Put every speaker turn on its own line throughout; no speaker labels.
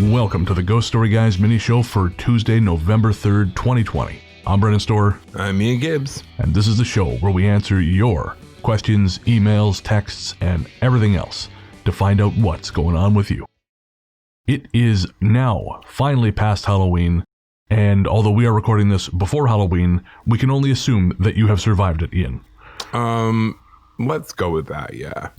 Welcome to the Ghost Story Guys mini show for Tuesday, November 3rd, 2020. I'm Bren Store.
I'm Ian Gibbs.
And this is the show where we answer your questions, emails, texts, and everything else to find out what's going on with you. It is now finally past Halloween, and although we are recording this before Halloween, we can only assume that you have survived it, Ian.
Let's go with that, yeah.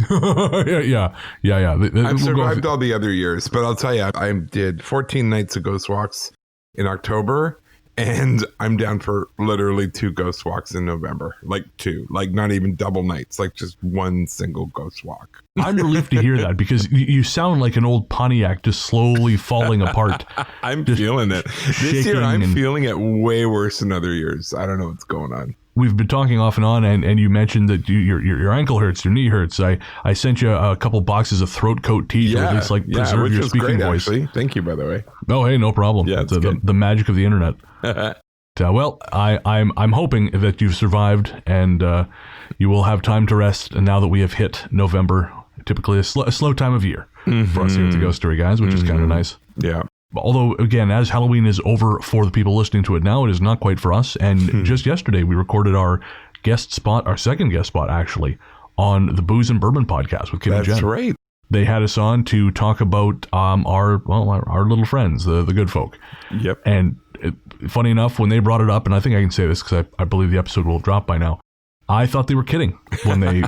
Yeah.
I've survived all the other years, but I'll tell you, I did 14 nights of ghost walks in October, and I'm down for literally 2 ghost walks in November. Like 2, like not even double nights, like just one single ghost walk.
I'm relieved to hear that because you sound like an old Pontiac just slowly falling apart.
I'm feeling it. This year, I'm feeling it way worse than other years. I don't know what's going on.
We've been talking off and on, and you mentioned that your ankle hurts, your knee hurts. I sent you a couple boxes of throat coat tea to at least preserve your speaking voice.
Actually. Thank you, by the way.
Oh, hey, no problem.
Yeah,
the magic of the internet. Well, I'm hoping that you've survived and you will have time to rest. And now that we have hit November, typically a slow time of year for us here at the Ghost Story Guys, which is kind of nice.
Yeah.
Although, again, as Halloween is over for the people listening to it now, it is not quite for us. And just yesterday, we recorded our second guest spot, actually, on the Booze and Bourbon podcast with Kim and Jen.
That's right.
They had us on to talk about our little friends, the good folk.
Yep.
And funny enough, when they brought it up, and I think I can say this because I believe the episode will drop by now, I thought they were kidding when they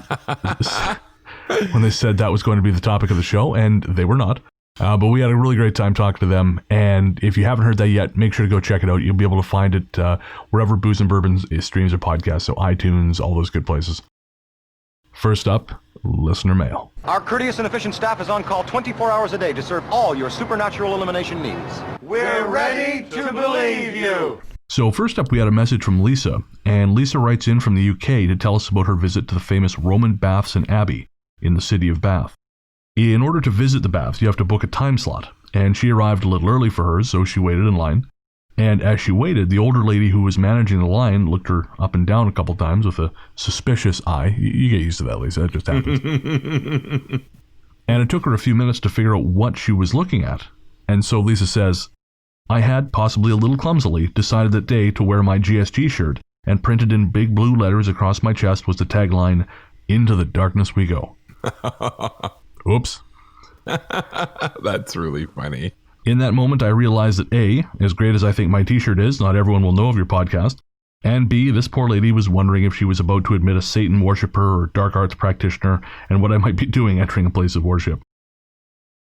when they said that was going to be the topic of the show, and they were not. But we had a really great time talking to them, and if you haven't heard that yet, make sure to go check it out. You'll be able to find it wherever Booze and Bourbon streams or podcasts, so iTunes, all those good places. First up, listener mail.
Our courteous and efficient staff is on call 24 hours a day to serve all your supernatural elimination needs.
We're ready to believe you.
So first up, we had a message from Lisa, and Lisa writes in from the UK to tell us about her visit to the famous Roman baths and abbey in the city of Bath. In order to visit the baths, you have to book a time slot, and she arrived a little early for hers, so she waited in line. And as she waited, the older lady who was managing the line looked her up and down a couple times with a suspicious eye. You get used to that, Lisa. That just happens. And it took her a few minutes to figure out what she was looking at. And so Lisa says, I had, possibly a little clumsily, decided that day to wear my GSG shirt, and printed in big blue letters across my chest was the tagline, "Into the darkness we go." Oops.
That's really funny.
In that moment, I realized that A, as great as I think my t-shirt is, not everyone will know of your podcast, and B, this poor lady was wondering if she was about to admit a Satan worshiper or dark arts practitioner and what I might be doing entering a place of worship.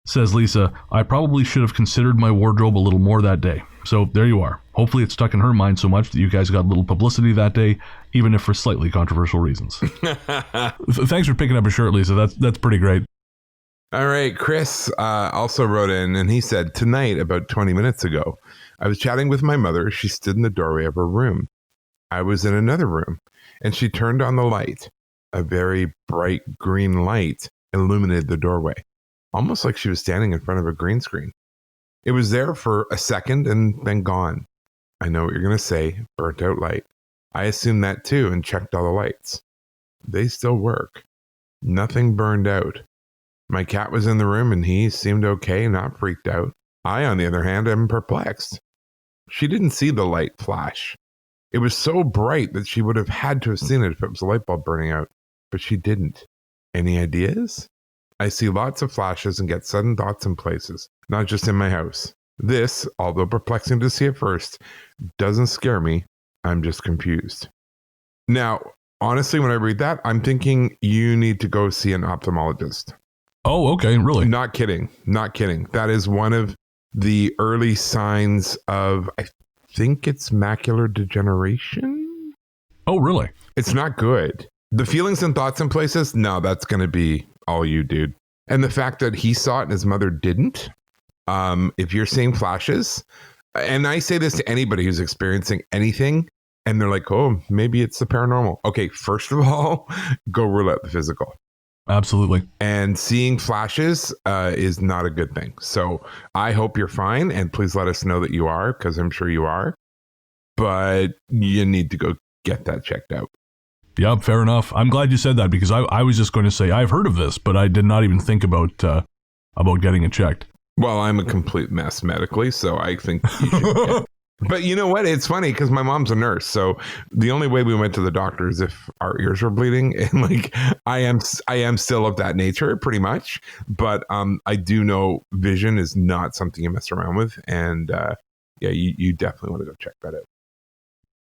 Says Lisa, I probably should have considered my wardrobe a little more that day. So there you are. Hopefully it stuck in her mind so much that you guys got a little publicity that day, even if for slightly controversial reasons. Thanks for picking up a shirt, Lisa. That's pretty great.
All right, Chris also wrote in, and he said, tonight, about 20 minutes ago, I was chatting with my mother. She stood in the doorway of her room. I was in another room, and she turned on the light. A very bright green light illuminated the doorway, almost like she was standing in front of a green screen. It was there for a second and then gone. I know what you're going to say, burnt out light. I assumed that too and checked all the lights. They still work. Nothing burned out. My cat was in the room and he seemed okay, not freaked out. I, on the other hand, am perplexed. She didn't see the light flash. It was so bright that she would have had to have seen it if it was a light bulb burning out, but she didn't. Any ideas? I see lots of flashes and get sudden thoughts in places, not just in my house. This, although perplexing to see at first, doesn't scare me. I'm just confused. Now, honestly, when I read that, I'm thinking you need to go see an ophthalmologist.
Oh, okay, really?
Not kidding. That is one of the early signs of, I think it's macular degeneration.
Oh, really?
It's not good. The feelings and thoughts in places, no, that's going to be all you, dude. And the fact that he saw it and his mother didn't, if you're seeing flashes, and I say this to anybody who's experiencing anything, and they're like, oh, maybe it's the paranormal. Okay, first of all, go rule out the physical.
Absolutely.
And seeing flashes is not a good thing. So I hope you're fine. And please let us know that you are, because I'm sure you are. But you need to go get that checked out.
Yeah, fair enough. I'm glad you said that, because I was just going to say I've heard of this, but I did not even think about getting it checked.
Well, I'm a complete mess medically, so I think you should But you know what? It's funny because my mom's a nurse. So the only way we went to the doctor is if our ears were bleeding. And like, I am still of that nature pretty much. But I do know vision is not something you mess around with. And yeah, you definitely want to go check that out.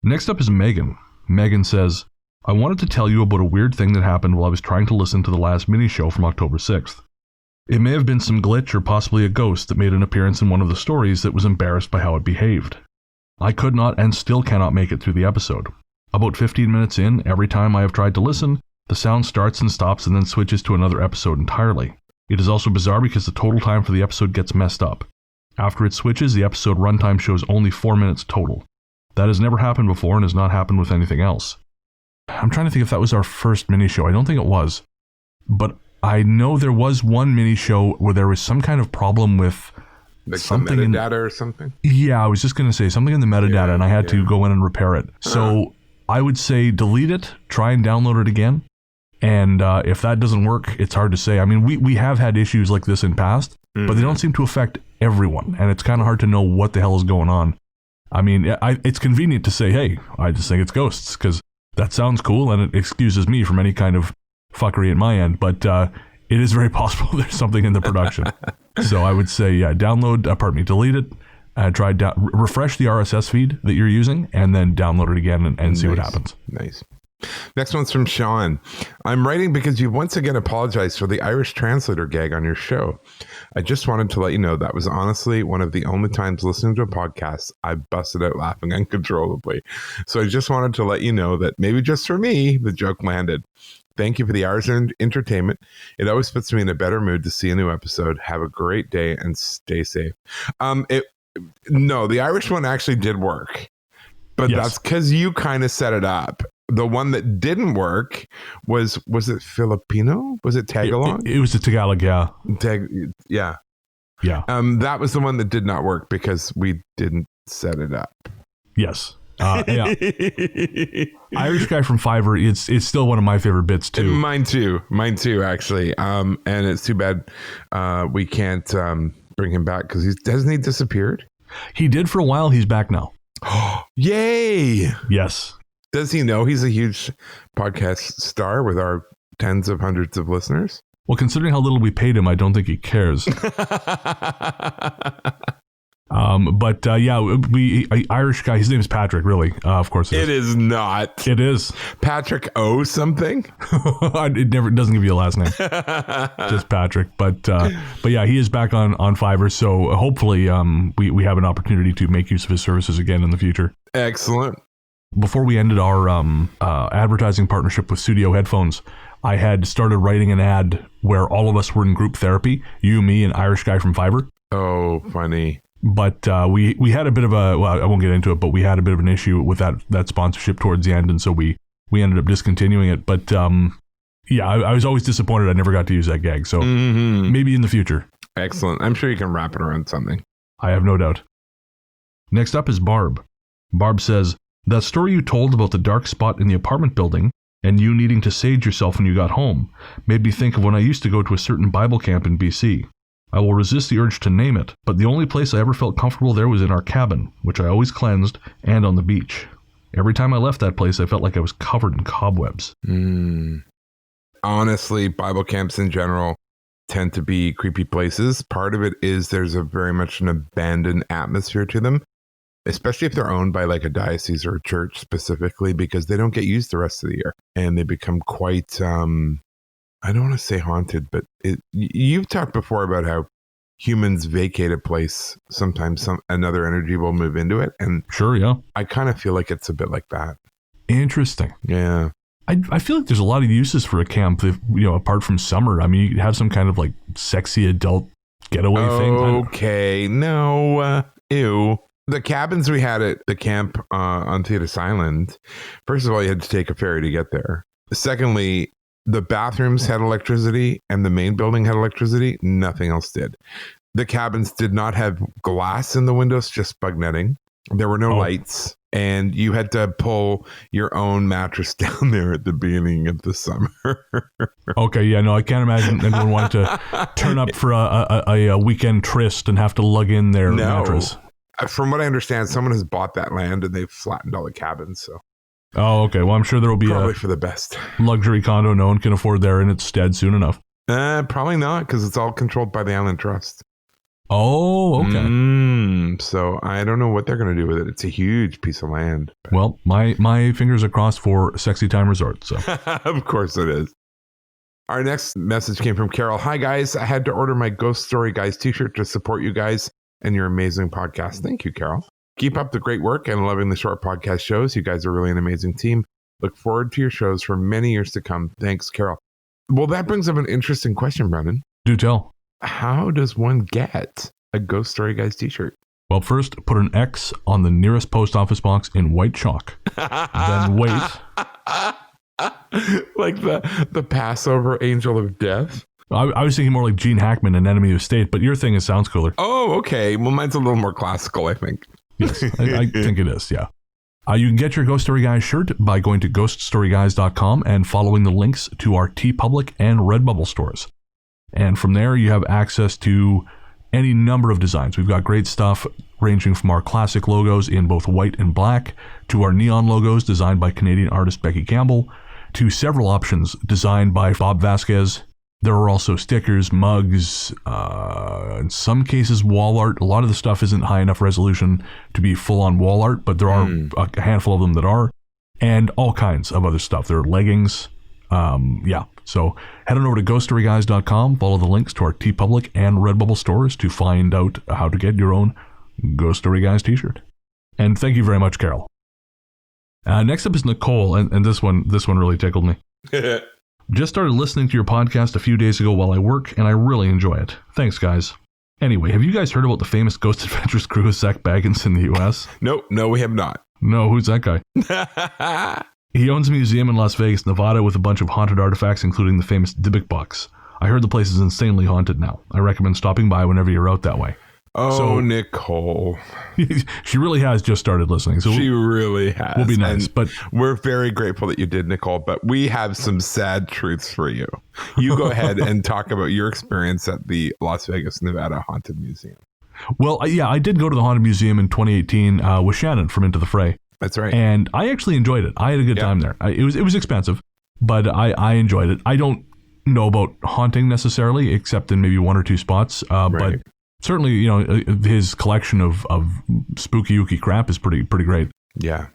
Next up is Megan. Megan says, I wanted to tell you about a weird thing that happened while I was trying to listen to the last mini show from October 6th. It may have been some glitch or possibly a ghost that made an appearance in one of the stories that was embarrassed by how it behaved. I could not and still cannot make it through the episode. About 15 minutes in, every time I have tried to listen, the sound starts and stops and then switches to another episode entirely. It is also bizarre because the total time for the episode gets messed up. After it switches, the episode runtime shows only 4 minutes total. That has never happened before and has not happened with anything else. I'm trying to think if that was our first mini show. I don't think it was. But I know there was one mini show where there was some kind of problem with
like
something
some metadata or something?
Yeah, I was just going to say something in the metadata, and I had to go in and repair it. So I would say delete it, try and download it again. And if that doesn't work, it's hard to say. I mean, we have had issues like this in past, but they don't seem to affect everyone. And it's kind of hard to know what the hell is going on. I mean, it's convenient to say, hey, I just think it's ghosts, because that sounds cool, and it excuses me from any kind of fuckery at my end. But it is very possible there's something in the production. So I would say, delete it, refresh the RSS feed that you're using, and then download it again and see what happens.
Nice. Next one's from Sean. I'm writing because you've once again apologized for the Irish translator gag on your show. I just wanted to let you know that was honestly one of the only times listening to a podcast I busted out laughing uncontrollably. So I just wanted to let you know that maybe just for me, the joke landed. Thank you for the Irish entertainment. It always puts me in a better mood to see a new episode. Have a great day and stay safe. No, the Irish one actually did work, but that's because you kind of set it up. The one that didn't work was it Filipino? Was it Tagalog?
It was the Tagalog, yeah.
Yeah. That was the one that did not work because we didn't set it up.
Yes. Yeah. Irish guy from Fiverr, it's still one of my favorite bits too.
Mine too, actually. And it's too bad we can't bring him back because hasn't he disappeared?
He did for a while. He's back now.
Yay!
Yes.
Does he know he's a huge podcast star with our tens of hundreds of listeners?
Well, considering how little we paid him, I don't think he cares. Irish guy, his name is Patrick, really. Of course
it is not.
It is.
Patrick O something?
It doesn't give you a last name. Just Patrick. But yeah, he is back on Fiverr, so hopefully we have an opportunity to make use of his services again in the future.
Excellent.
Before we ended our advertising partnership with Studio Headphones, I had started writing an ad where all of us were in group therapy, you, me, and Irish guy from Fiverr.
Oh, funny.
But we had a bit of I won't get into it, but we had a bit of an issue with that sponsorship towards the end, and so we ended up discontinuing it. But I was always disappointed I never got to use that gag, so maybe in the future.
Excellent. I'm sure you can wrap it around something.
I have no doubt. Next up is Barb. Barb says, that story you told about the dark spot in the apartment building and you needing to sage yourself when you got home made me think of when I used to go to a certain Bible camp in BC. I will resist the urge to name it, but the only place I ever felt comfortable there was in our cabin, which I always cleansed, and on the beach. Every time I left that place, I felt like I was covered in cobwebs.
Honestly, Bible camps in general tend to be creepy places. Part of it is there's a very much an abandoned atmosphere to them, especially if they're owned by like a diocese or a church specifically, because they don't get used the rest of the year and they become quite, I don't want to say haunted, but you've talked before about how humans vacate a place. Sometimes another energy will move into it. And
sure, yeah.
I kind of feel like it's a bit like that.
Interesting.
Yeah.
I feel like there's a lot of uses for a camp, apart from summer. I mean, you could have some kind of like sexy adult getaway thing.
Okay. No. Ew. The cabins we had at the camp on Thetis Island, first of all, you had to take a ferry to get there. Secondly, The bathrooms had electricity and the main building had electricity. Nothing else did. The cabins did not have glass in the windows, just bug netting. There were no lights, and you had to pull your own mattress down there at the beginning of the summer.
Okay, yeah, no, I can't imagine anyone wanting to turn up for a weekend tryst and have to lug in their mattress.
From what I understand, someone has bought that land and they've flattened all the cabins. So,
okay. Well, I'm sure there will be
probably for the best
luxury condo no one can afford there in its stead soon enough.
Probably not, because it's all controlled by the Island Trust.
Oh, okay.
So I don't know what they're going to do with it. It's a huge piece of land.
Well, my fingers are crossed for Sexy Time Resort. So
of course it is. Our next message came from Carol. Hi guys, I had to order my Ghost Story Guys t-shirt to support you guys and your amazing podcast. Thank you, Carol. Keep up the great work and loving the short podcast shows. You guys are really an amazing team. Look forward to your shows for many years to come. Thanks, Carol. Well, that brings up an interesting question, Brendan.
Do tell.
How does one get a Ghost Story Guys t-shirt?
Well, first, put an X on the nearest post office box in white chalk. Then wait.
Like the Passover angel of death?
I was thinking more like Gene Hackman and Enemy of State, but your thing sounds cooler.
Oh, okay. Well, mine's a little more classical, I think.
Yes, I think it is, yeah. You can get your Ghost Story Guys shirt by going to ghoststoryguys.com and following the links to our TeePublic and Redbubble stores. And from there, you have access to any number of designs. We've got great stuff ranging from our classic logos in both white and black to our neon logos designed by Canadian artist Becky Campbell to several options designed by Bob Vasquez. There are also stickers, mugs, in some cases wall art. A lot of the stuff isn't high enough resolution to be full-on wall art, but there are a handful of them that are, and all kinds of other stuff. There are leggings. So head on over to ghoststoryguys.com, follow the links to our TeePublic and Redbubble stores to find out how to get your own Ghost Story Guys t-shirt. And thank you very much, Carol. Next up is Nicole, and this one really tickled me. Just started listening to your podcast a few days ago while I work, and I really enjoy it. Thanks, guys. Anyway, have you guys heard about the famous Ghost Adventures crew of Zach Bagans in the U.S.?
No, we have not.
No, who's that guy? He owns a museum in Las Vegas, Nevada, with a bunch of haunted artifacts, including the famous Dybbuk box. I heard the place is insanely haunted now. I recommend stopping by whenever you're out that way.
Oh, so, Nicole.
She really has just started listening. So
she really has.
Will be nice. But
we're very grateful that you did, Nicole. But we have some sad truths for you. You go ahead and talk about your experience at the Las Vegas, Nevada Haunted Museum.
Well, yeah, I did go to the Haunted Museum in 2018 with Shannon from Into the Fray.
That's right.
And I actually enjoyed it. I had a good time there. It was expensive, but I enjoyed it. I don't know about haunting necessarily, except in maybe one or two spots. But certainly, his collection of spooky ooky crap is pretty great.
Yeah.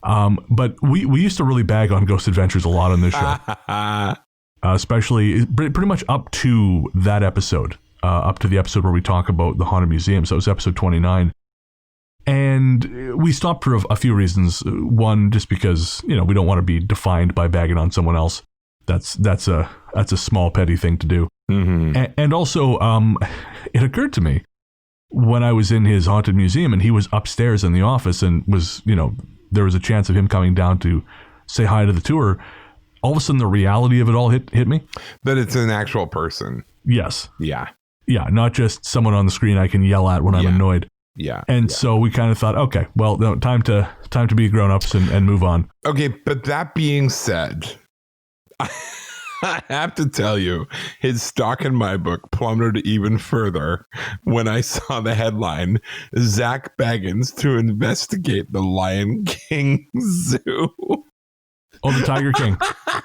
But we used to really bag on Ghost Adventures a lot on this show, especially pretty much up to that episode, up to the episode where we talk about the Haunted Museum. So it was episode 29. And we stopped for a few reasons. One, just because, we don't want to be defined by bagging on someone else. That's a small petty thing to do.
Mm-hmm.
And also, it occurred to me when I was in his haunted museum and he was upstairs in the office and was, there was a chance of him coming down to say hi to the tour. All of a sudden, the reality of it all hit me.
That it's an actual person.
Yes.
Yeah.
Yeah. Not just someone on the screen I can yell at when I'm annoyed.
Yeah.
And so we kind of thought, okay, well, no, time to be grown-ups and move on.
Okay, but that being said, I have to tell you, his stock in my book plummeted even further when I saw the headline, Zach Bagans to investigate the Lion King Zoo.
Oh, the Tiger King.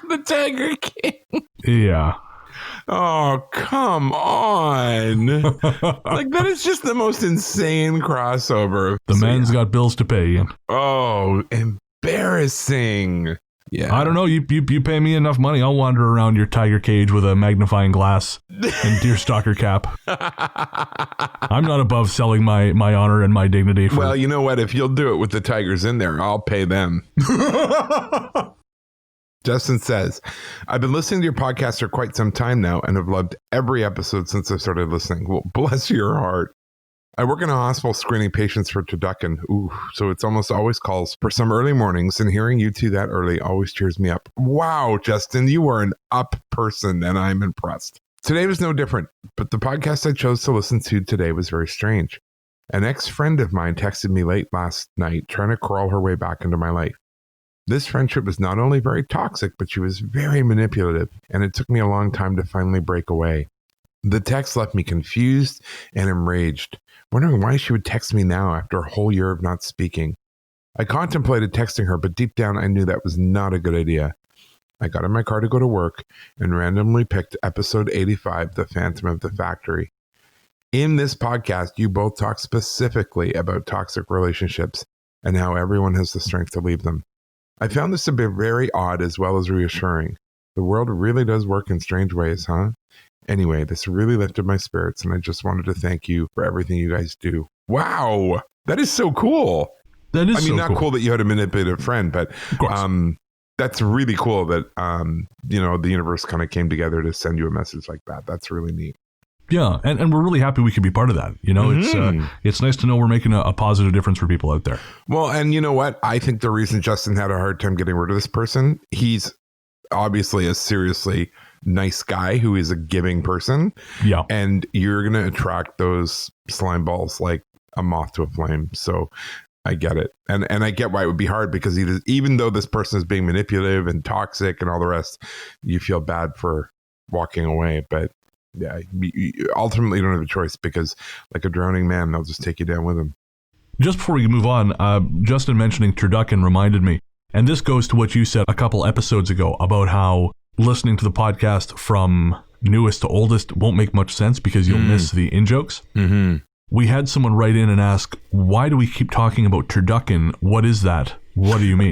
The Tiger King.
Yeah.
Oh, come on. Like, that is just the most insane crossover.
The man's got bills to pay, Ian.
Oh, embarrassing. Yeah.
I don't know. You pay me enough money, I'll wander around your tiger cage with a magnifying glass and deerstalker cap. I'm not above selling my honor and my dignity.
Well, you know what? If you'll do it with the tigers in there, I'll pay them. Justin says, I've been listening to your podcast for quite some time now and have loved every episode since I started listening. Well, bless your heart. I work in a hospital screening patients for turducken. Ooh, so it's almost always calls for some early mornings, and hearing you two that early always cheers me up. Wow, Justin, you are an up person, and I'm impressed. Today was no different, but the podcast I chose to listen to today was very strange. An ex-friend of mine texted me late last night, trying to crawl her way back into my life. This friendship was not only very toxic, but she was very manipulative, and it took me a long time to finally break away. The text left me confused and enraged, wondering why she would text me now after a whole year of not speaking. I contemplated texting her, but deep down I knew that was not a good idea. I got in my car to go to work and randomly picked episode 85, The Phantom of the Factory. In this podcast, you both talk specifically about toxic relationships and how everyone has the strength to leave them. I found this to be very odd as well as reassuring. The world really does work in strange ways, huh? Anyway, this really lifted my spirits, and I just wanted to thank you for everything you guys do. Wow, that is so cool.
That is
not cool that you had a manipulative friend, but that's really cool that the universe kind of came together to send you a message like that. That's really neat.
Yeah, and we're really happy we could be part of that. It's nice to know we're making a positive difference for people out there.
Well, and you know what? I think the reason Justin had a hard time getting rid of this person, he's obviously a seriously nice guy who is a giving person.
Yeah.
And you're going to attract those slime balls like a moth to a flame. So I get it. And I get why it would be hard, because even though this person is being manipulative and toxic and all the rest, you feel bad for walking away. But yeah, ultimately you don't have a choice, because like a drowning man, they'll just take you down with them.
Just before we move on, Justin mentioning turducken reminded me, and this goes to what you said a couple episodes ago about how listening to the podcast from newest to oldest won't make much sense because you'll miss the in-jokes. Mm-hmm. We had someone write in and ask, why do we keep talking about turducken? What is that? What do you mean?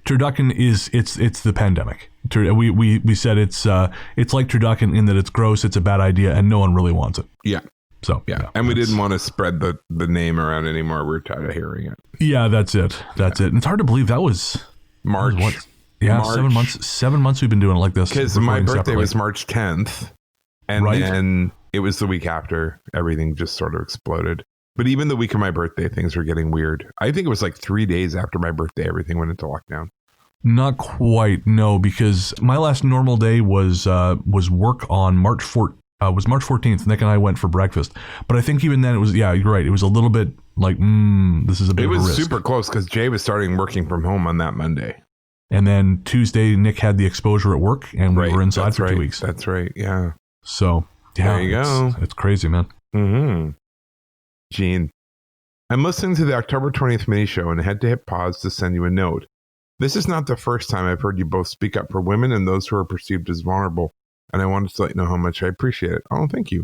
Turducken it's the pandemic. We said it's like turducken in that it's gross, it's a bad idea, and no one really wants it.
Yeah.
So
yeah, and we didn't want to spread the name around anymore. We're tired of hearing it.
Yeah, that's it. And it's hard to believe that was
March.
Yeah,
March.
7 months we've been doing it like this.
Because my birthday was March 10th, and then it was the week after everything just sort of exploded. But even the week of my birthday, things were getting weird. I think it was like 3 days after my birthday, everything went into lockdown.
Not quite, no, because my last normal day was work on March 14th. Nick and I went for breakfast. But I think even then it was, yeah, you're right. It was a little bit like, this is a bit of a risk.
It was super close because Jay was starting working from home on that Monday.
And then Tuesday, Nick had the exposure at work and we were inside for 2 weeks.
That's right, yeah.
So, yeah,
there you go.
It's crazy, man.
Mm-hmm. Gene, I'm listening to the October 20th mini show and had to hit pause to send you a note. This is not the first time I've heard you both speak up for women and those who are perceived as vulnerable, and I wanted to let you know how much I appreciate it. Oh, thank you.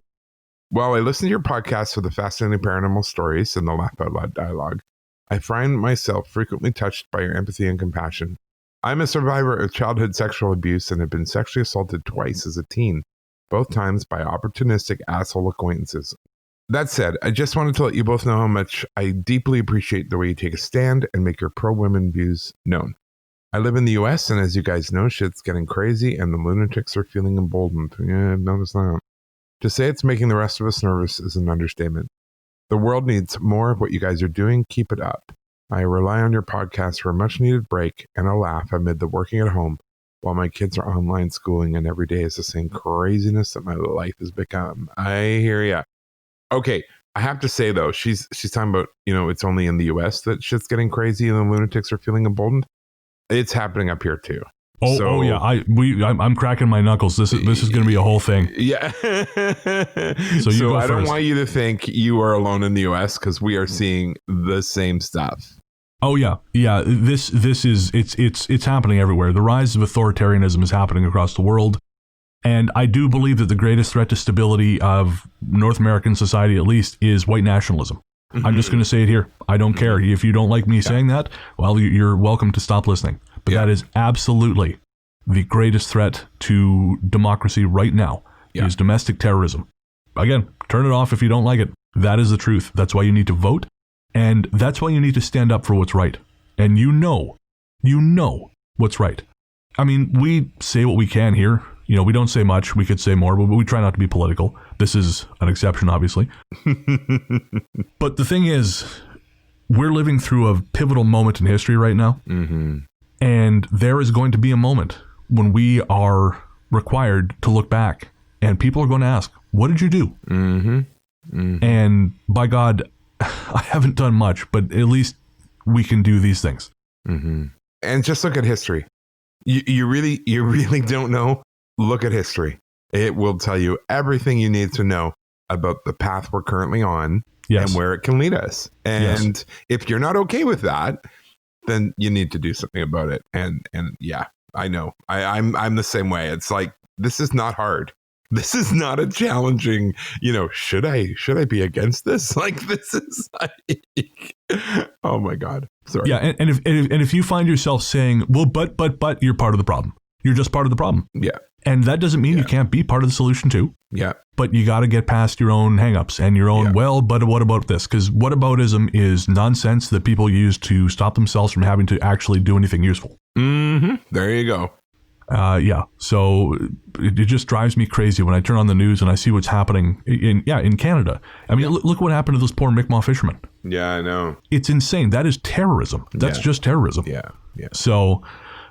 While I listen to your podcast for the fascinating paranormal stories and the laugh out loud dialogue, I find myself frequently touched by your empathy and compassion. I'm a survivor of childhood sexual abuse and have been sexually assaulted twice as a teen, both times by opportunistic asshole acquaintances. That said, I just wanted to let you both know how much I deeply appreciate the way you take a stand and make your pro-women views known. I live in the US, and as you guys know, shit's getting crazy and the lunatics are feeling emboldened. Yeah, I've noticed that. To say it's making the rest of us nervous is an understatement. The world needs more of what you guys are doing. Keep it up. I rely on your podcast for a much-needed break and a laugh amid the working at home while my kids are online schooling and every day is the same craziness that my life has become. I hear ya. Okay, I have to say, though, she's talking about, it's only in the US that shit's getting crazy and the lunatics are feeling emboldened. It's happening up here too.
Oh yeah, I'm cracking my knuckles. This is going to be a whole thing.
Yeah.
So
I don't want you to think you are alone in the U.S. because we are seeing the same stuff.
Oh yeah. This is it's happening everywhere. The rise of authoritarianism is happening across the world, and I do believe that the greatest threat to stability of North American society, at least, is white nationalism. I'm just going to say it here. I don't care. If you don't like me saying that, well, you're welcome to stop listening. But that is absolutely the greatest threat to democracy right now is domestic terrorism. Again, turn it off if you don't like it. That is the truth. That's why you need to vote. And that's why you need to stand up for what's right. And you know what's right. I mean, we say what we can here We don't say much. We could say more, but we try not to be political. This is an exception, obviously. But the thing is, we're living through a pivotal moment in history right now.
Mm-hmm.
And there is going to be a moment when we are required to look back and people are going to ask, what did you do?
Mm-hmm. Mm-hmm.
And by God, I haven't done much, but at least we can do these things.
Mm-hmm. And just look at history. You really don't know. Look at history. It will tell you everything you need to know about the path we're currently on and where it can lead us. And if you're not okay with that, then you need to do something about it. And yeah, I know. I'm the same way. It's like, this is not hard. This is not a challenging, should I be against this? Like, this is like, oh my God. Sorry.
Yeah. And if you find yourself saying, well, but you're part of the problem. You're just part of the problem.
Yeah.
And that doesn't mean you can't be part of the solution too.
Yeah.
But you got to get past your own hangups and your own, but what about this? Because whataboutism is nonsense that people use to stop themselves from having to actually do anything useful.
Mm-hmm. There you go.
So it just drives me crazy when I turn on the news and I see what's happening in Canada. I mean, look what happened to those poor Mi'kmaq fishermen.
Yeah, I know.
It's insane. That is terrorism. That's just terrorism.
Yeah. Yeah.
So,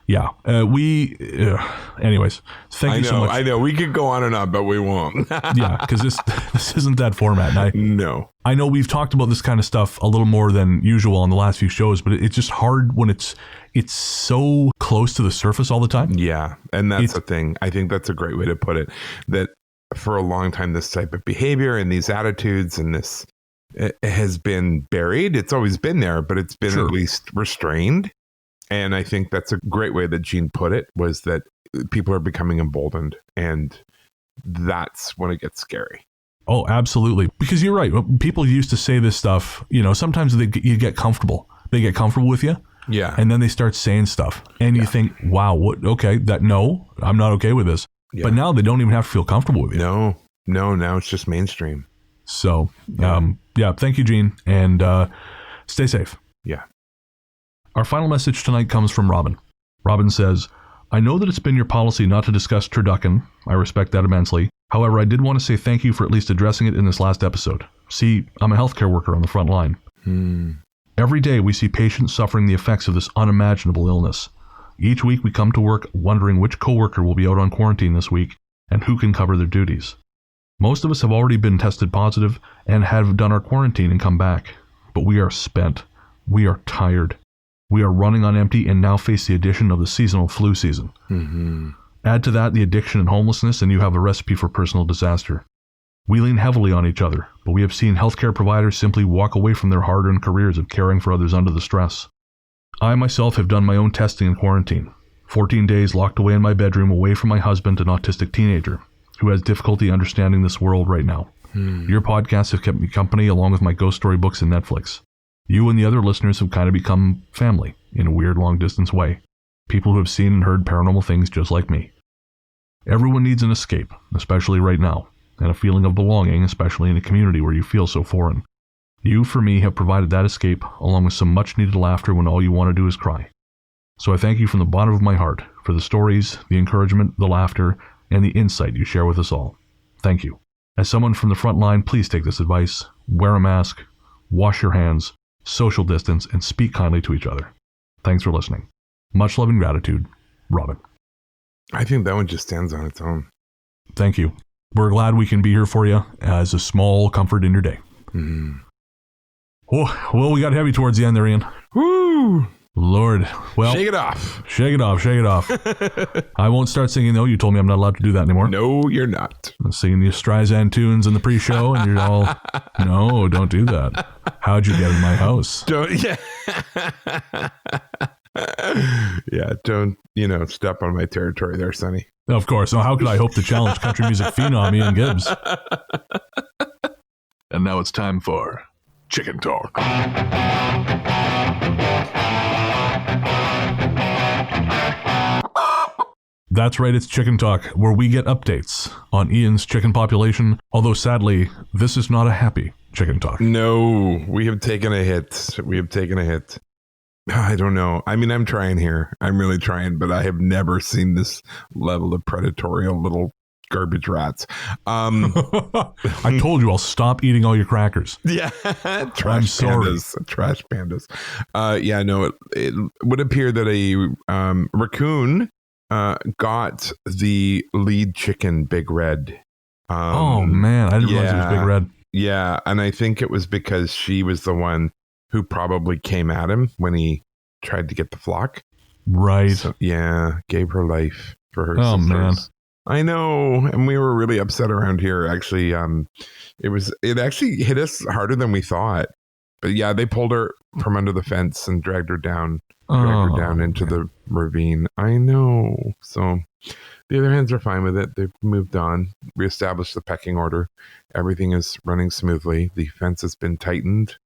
anyways, thank you so much.
I know. We could go on and on, but we won't.
Yeah, because this isn't that format.
No.
I know we've talked about this kind of stuff a little more than usual on the last few shows, but it's just hard when it's so close to the surface all the time.
Yeah, and that's the thing. I think that's a great way to put it, that for a long time, this type of behavior and these attitudes and this has been buried. It's always been there, but it's been at least restrained. And I think that's a great way that Gene put it, was that people are becoming emboldened, and that's when it gets scary.
Oh, absolutely. Because you're right. People used to say this stuff, sometimes you get comfortable. They get comfortable with you.
Yeah.
And then they start saying stuff. And you think, wow, no, I'm not okay with this. Yeah. But now they don't even have to feel comfortable with you.
No, now it's just mainstream.
So, thank you, Gene. And stay safe.
Yeah.
Our final message tonight comes from Robin. Robin says, I know that it's been your policy not to discuss turducken. I respect that immensely. However, I did want to say thank you for at least addressing it in this last episode. See, I'm a healthcare worker on the front line. Every day we see patients suffering the effects of this unimaginable illness. Each week we come to work wondering which coworker will be out on quarantine this week and who can cover their duties. Most of us have already been tested positive and have done our quarantine and come back. But we are spent. We are tired. We are running on empty and now face the addition of the seasonal flu season. Mm-hmm. Add to that the addiction and homelessness, and you have a recipe for personal disaster. We lean heavily on each other, but we have seen healthcare providers simply walk away from their hard-earned careers of caring for others under the stress. I myself have done my own testing in quarantine. 14 days locked away in my bedroom away from my husband, an autistic teenager, who has difficulty understanding this world right now. Your podcasts have kept me company along with my ghost story books and Netflix. You and the other listeners have kind of become family in a weird long-distance way. People who have seen and heard paranormal things just like me. Everyone needs an escape, especially right now, and a feeling of belonging, especially in a community where you feel so foreign. You, for me, have provided that escape, along with some much-needed laughter when all you want to do is cry. So I thank you from the bottom of my heart for the stories, the encouragement, the laughter, and the insight you share with us all. Thank you. As someone from the front line, please take this advice. Wear a mask, wash your hands, social distance, and speak kindly to each other. Thanks for listening. Much love and gratitude, Robin.
I think that one just stands on its own.
Thank you. We're glad we can be here for you as a small comfort in your day. Oh, well, we got heavy towards the end there, Ian.
Woo!
Lord. Well,
shake it off.
Shake it off. Shake it off. I won't start singing, though. You told me I'm not allowed to do that anymore.
No, you're not.
I'm singing the Streisand tunes in the pre-show, and you're all, no, don't do that. How'd you get in my house?
Yeah, don't, step on my territory there, Sonny.
Of course. Now, how could I hope to challenge country music phenom Ian Gibbs? And now it's time for Chicken Talk. That's right, it's Chicken Talk, where we get updates on Ian's chicken population, although sadly, this is not a happy Chicken Talk.
No, we have taken a hit. I don't know. I mean, I'm trying here. I'm really trying, but I have never seen this level of predatorial little garbage rats.
I told you I'll stop eating all your crackers.
Yeah,
I'm sorry.
Trash pandas. Yeah, no, it would appear that a raccoon got the lead chicken, Big Red.
Oh man, I didn't realize it was Big Red.
Yeah, and I think it was because she was the one who probably came at him when he tried to get the flock.
Right.
So, yeah, gave her life for her.
Oh
sisters.
man.
I know, and we were really upset around here. Actually, it actually hit us harder than we thought. But yeah, they pulled her from under the fence and dragged her down into the ravine. I know. So the other hens are fine with it. They've moved on, reestablished the pecking order. Everything is running smoothly. The fence has been tightened.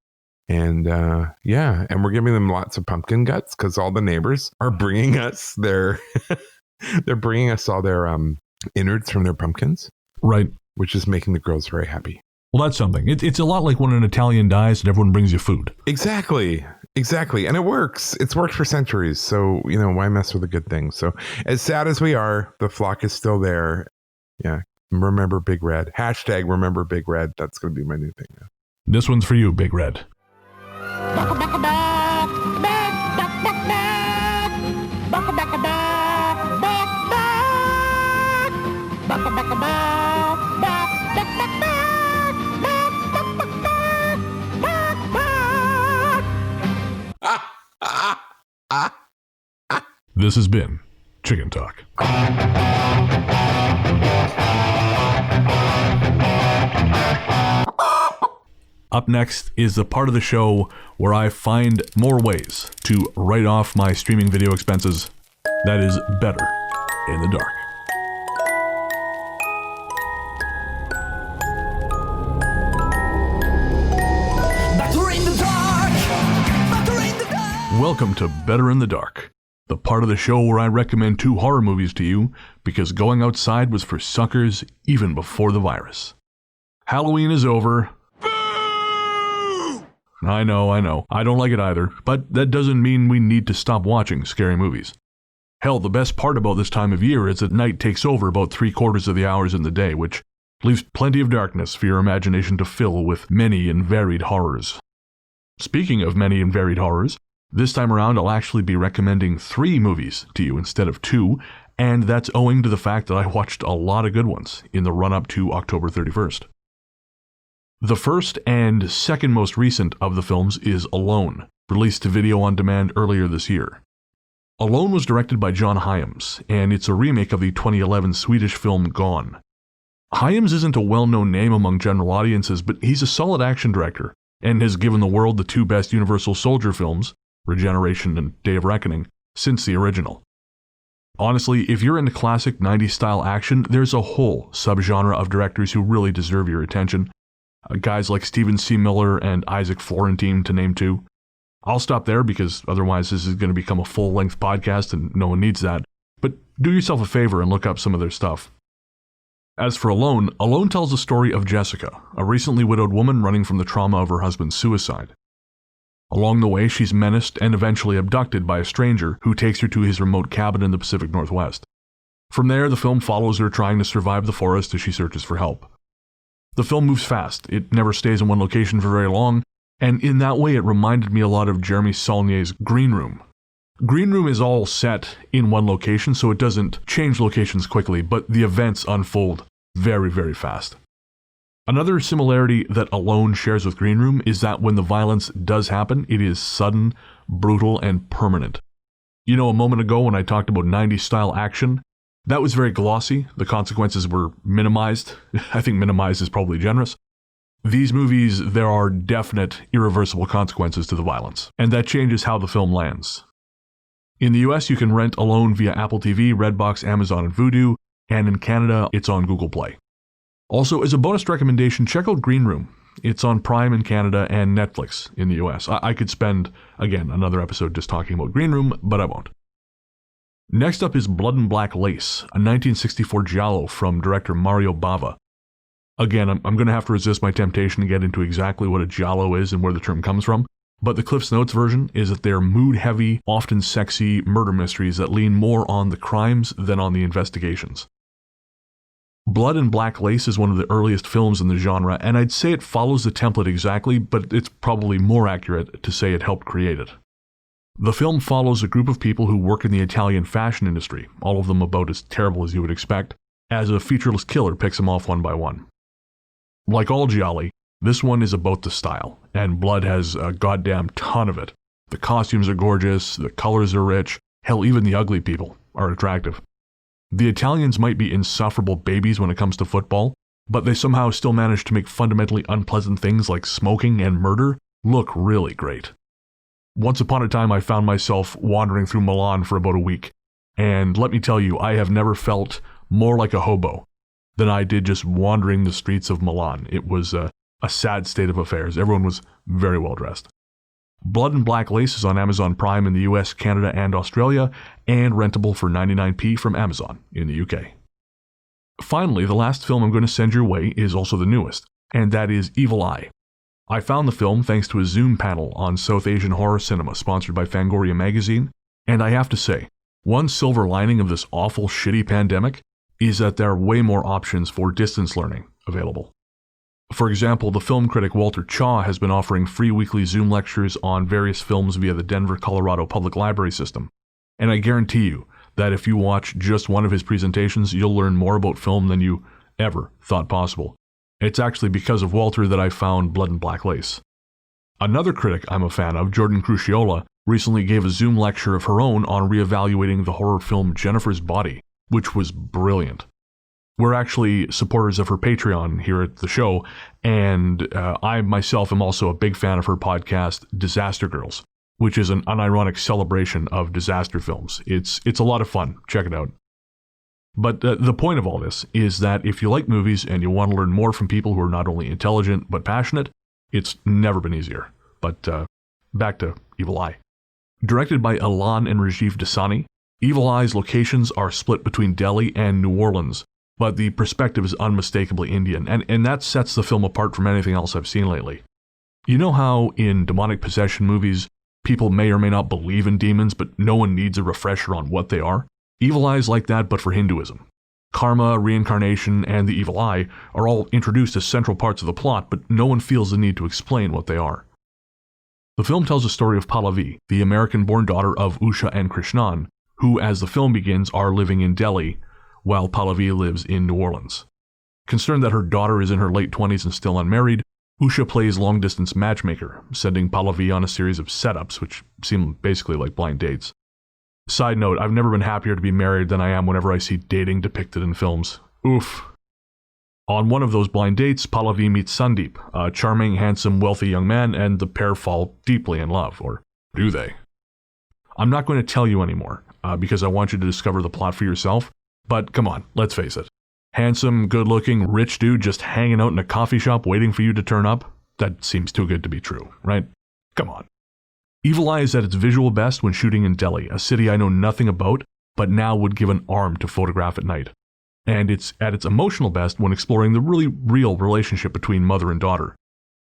And and we're giving them lots of pumpkin guts because all the neighbors are bringing us their they're bringing us all their innards from their pumpkins,
right?
Which is making the girls very happy.
Well, that's something. It's a lot like when an Italian dies and everyone brings you food.
Exactly, and it works. It's worked for centuries. So why mess with a good thing? So as sad as we are, the flock is still there. Yeah, remember Big Red. # remember Big Red. That's going to be my new thing now.
This one's for you, Big Red. This has been Chicken Talk. Up next is the part of the show where I find more ways to write off my streaming video expenses. That is better in the dark. Welcome to Better in the Dark, the part of the show where I recommend 2 horror movies to you because going outside was for suckers even before the virus. Halloween is over. I know. I don't like it either, but that doesn't mean we need to stop watching scary movies. Hell, the best part about this time of year is that night takes over about 3/4 of the hours in the day, which leaves plenty of darkness for your imagination to fill with many and varied horrors. Speaking of many and varied horrors, this time around I'll actually be recommending 3 movies to you instead of 2, and that's owing to the fact that I watched a lot of good ones in the run-up to October 31st. The first and second most recent of the films is Alone, released to video on demand earlier this year. Alone was directed by John Hyams, and it's a remake of the 2011 Swedish film Gone. Hyams isn't a well-known name among general audiences, but he's a solid action director, and has given the world the 2 best Universal Soldier films, Regeneration and Day of Reckoning, since the original. Honestly, if you're into classic 90s style action, there's a whole subgenre of directors who really deserve your attention. Guys like Stephen C. Miller and Isaac Florentine, to name 2. I'll stop there because otherwise this is going to become a full-length podcast and no one needs that. But do yourself a favor and look up some of their stuff. As for Alone, Alone tells the story of Jessica, a recently widowed woman running from the trauma of her husband's suicide. Along the way, she's menaced and eventually abducted by a stranger who takes her to his remote cabin in the Pacific Northwest. From there, the film follows her trying to survive the forest as she searches for help. The film moves fast, it never stays in one location for very long, and in that way it reminded me a lot of Jeremy Saulnier's Green Room. Green Room is all set in one location, so it doesn't change locations quickly, but the events unfold very, very fast. Another similarity that Alone shares with Green Room is that when the violence does happen, it is sudden, brutal, and permanent. You know, a moment ago when I talked about 90s style action, that was very glossy. The consequences were minimized. I think minimized is probably generous. These movies, there are definite, irreversible consequences to the violence, and that changes how the film lands. In the US, you can rent Alone via Apple TV, Redbox, Amazon, and Vudu, and in Canada, it's on Google Play. Also, as a bonus recommendation, check out Green Room. It's on Prime in Canada and Netflix in the US. I could spend, again, another episode just talking about Green Room, but I won't. Next up is Blood and Black Lace, a 1964 giallo from director Mario Bava. Again, I'm going to have to resist my temptation to get into exactly what a giallo is and where the term comes from, But the Cliff's Notes version is that they're mood-heavy, often sexy murder mysteries that lean more on the crimes than on the investigations. Blood and Black Lace is one of the earliest films in the genre, and I'd say it follows the template exactly, but it's probably more accurate to say it helped create it. The film follows a group of people who work in the Italian fashion industry, all of them about as terrible as you would expect, as a featureless killer picks them off one by one. Like all gialli, this one is about the style, and Blood has a goddamn ton of it. The costumes are gorgeous, the colors are rich, hell, even the ugly people are attractive. The Italians might be insufferable babies when it comes to football, but they somehow still manage to make fundamentally unpleasant things like smoking and murder look really great. Once upon a time, I found myself wandering through Milan for about a week, and let me tell you, I have never felt more like a hobo than I did just wandering the streets of Milan. It was a sad state of affairs. Everyone was very well dressed. Blood and Black Lace is on Amazon Prime in the US, Canada, and Australia, and rentable for 99p from Amazon in the UK. Finally, the last film I'm going to send your way is also the newest, and that is Evil Eye. I found the film thanks to a Zoom panel on South Asian horror cinema sponsored by Fangoria magazine, and I have to say, one silver lining of this awful, shitty pandemic is that there are way more options for distance learning available. For example, the film critic Walter Chaw has been offering free weekly Zoom lectures on various films via the Denver, Colorado Public Library system. And I guarantee you that if you watch just one of his presentations, you'll learn more about film than you ever thought possible. It's actually because of Walter that I found Blood and Black Lace. Another critic I'm a fan of, Jordan Crucchiola, recently gave a Zoom lecture of her own on reevaluating the horror film Jennifer's Body, which was brilliant. We're actually supporters of her Patreon here at the show, and I myself am also a big fan of her podcast, Disaster Girls, which is an unironic celebration of disaster films. It's a lot of fun. Check it out. But the point of all this is that if you like movies and you want to learn more from people who are not only intelligent but passionate, it's never been easier. But back to Evil Eye. Directed by Ilan and Rajiv Dasani, Evil Eye's locations are split between Delhi and New Orleans, but the perspective is unmistakably Indian, and that sets the film apart from anything else I've seen lately. You know how in demonic possession movies, people may or may not believe in demons, but no one needs a refresher on what they are? Evil Eye is like that, but for Hinduism. Karma, reincarnation, and the evil eye are all introduced as central parts of the plot, but no one feels the need to explain what they are. The film tells the story of Pallavi, the American-born daughter of Usha and Krishnan, who, as the film begins, are living in Delhi, while Pallavi lives in New Orleans. Concerned that her daughter is in her late 20s and still unmarried, Usha plays long-distance matchmaker, sending Pallavi on a series of setups, which seem basically like blind dates. Side note, I've never been happier to be married than I am whenever I see dating depicted in films. Oof. On one of those blind dates, Pallavi meets Sandeep, a charming, handsome, wealthy young man, and the pair fall deeply in love, or do they? I'm not going to tell you anymore, because I want you to discover the plot for yourself, but come on, let's face it. Handsome, good-looking, rich dude just hanging out in a coffee shop waiting for you to turn up? That seems too good to be true, right? Come on. Evil Eye is at its visual best when shooting in Delhi, a city I know nothing about, but now would give an arm to photograph at night. And it's at its emotional best when exploring the really real relationship between mother and daughter.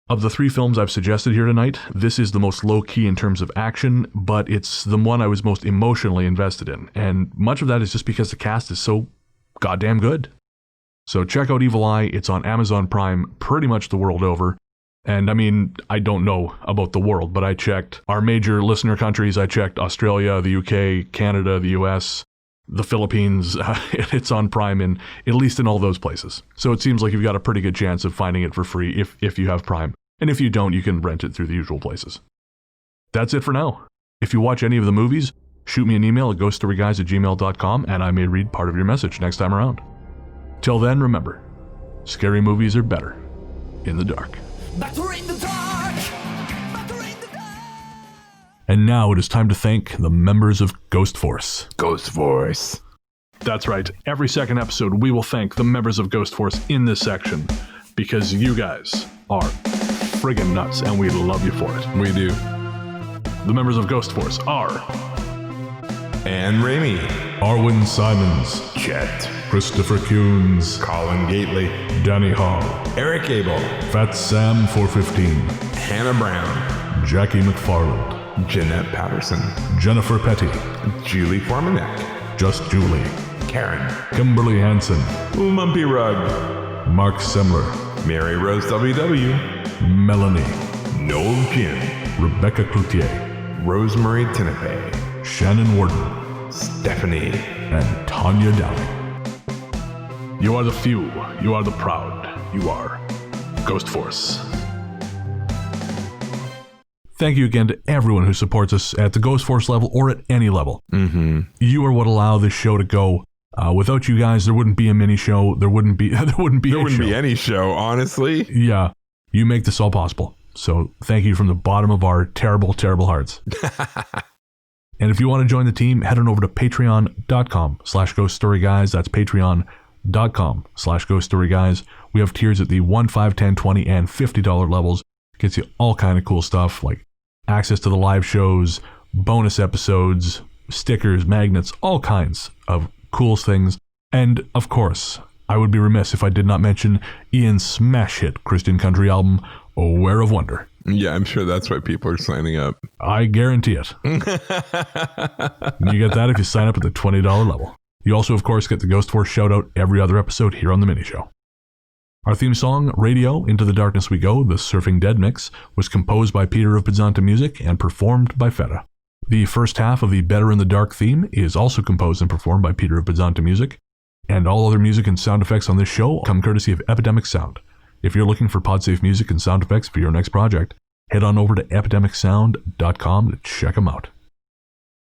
Of the three films I've suggested here tonight, this is the most low-key in terms of action, but it's the one I was most emotionally invested in, and much of that is just because the cast is so goddamn good. So check out Evil Eye, it's on Amazon Prime pretty much the world over. And I mean, I don't know about the world, but I checked our major listener countries. I checked Australia, the UK, Canada, the US, the Philippines. It's on Prime at least in all those places. So it seems like you've got a pretty good chance of finding it for free if you have Prime. And if you don't, you can rent it through the usual places. That's it for now. If you watch any of the movies, shoot me an email at ghoststoryguys@gmail.com and I may read part of your message next time around. Till then, remember, scary movies are better in the dark.
Better in the dark. Better in the dark.
And now it is time to thank the members of Ghost Force.
Ghost Force.
That's right. Every second episode, we will thank the members of Ghost Force in this section because you guys are friggin' nuts and we love you for it.
We do.
The members of Ghost Force are
Anne Ramey,
Arwen Simons,
Chet,
Christopher Kuhns,
Colin Gately,
Danny Hall,
Eric Abel,
Fat Sam 415,
Hannah Brown,
Jackie McFarland,
Jeanette Patterson,
Jennifer Petty,
Julie Formanek,
Just Julie,
Karen,
Kimberly Hansen,
Lumpy Rug,
Mark Semler,
Mary Rose WW,
Melanie,
Noel Jim,
Rebecca Cloutier,
Rosemary Tinepe,
Shannon Warden,
Stephanie,
and Tanya Downing. You are the few, you are the proud, you are Ghost Force. Thank you again to everyone who supports us at the Ghost Force level or at any level.
Mm-hmm.
You are what allow this show to go. Without you guys, there wouldn't be a mini show. There wouldn't be
any show, honestly.
Yeah, you make this all possible. So thank you from the bottom of our terrible, terrible hearts. And if you want to join the team, head on over to patreon.com/ghoststoryguys. That's patreon.com/ghoststoryguys. We have tiers at the $1, $5, $10, $20, and $50 levels. Gets you all kind of cool stuff like access to the live shows, bonus episodes, stickers, magnets, all kinds of cool things. And of course, I would be remiss if I did not mention Ian's smash hit Christian country album, Aware of Wonder.
Yeah, I'm sure that's why people are signing up.
I guarantee it. You get that if you sign up at the $20 level. You also, of course, get the Ghost Force shout-out every other episode here on the mini show. Our theme song, Radio, Into the Darkness We Go, the Surfing Dead mix, was composed by Peter of Pizzanta Music and performed by Feta. The first half of the Better in the Dark theme is also composed and performed by Peter of Pizzanta Music, and all other music and sound effects on this show come courtesy of Epidemic Sound. If you're looking for PodSafe music and sound effects for your next project, head on over to epidemicsound.com to check them out.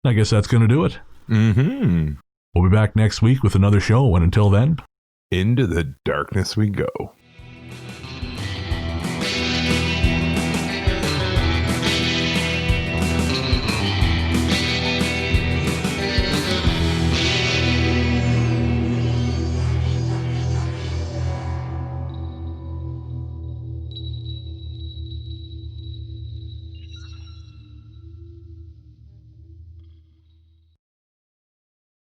I guess that's going to do it.
Mm-hmm.
We'll be back next week with another show, and until then,
Into the darkness we go.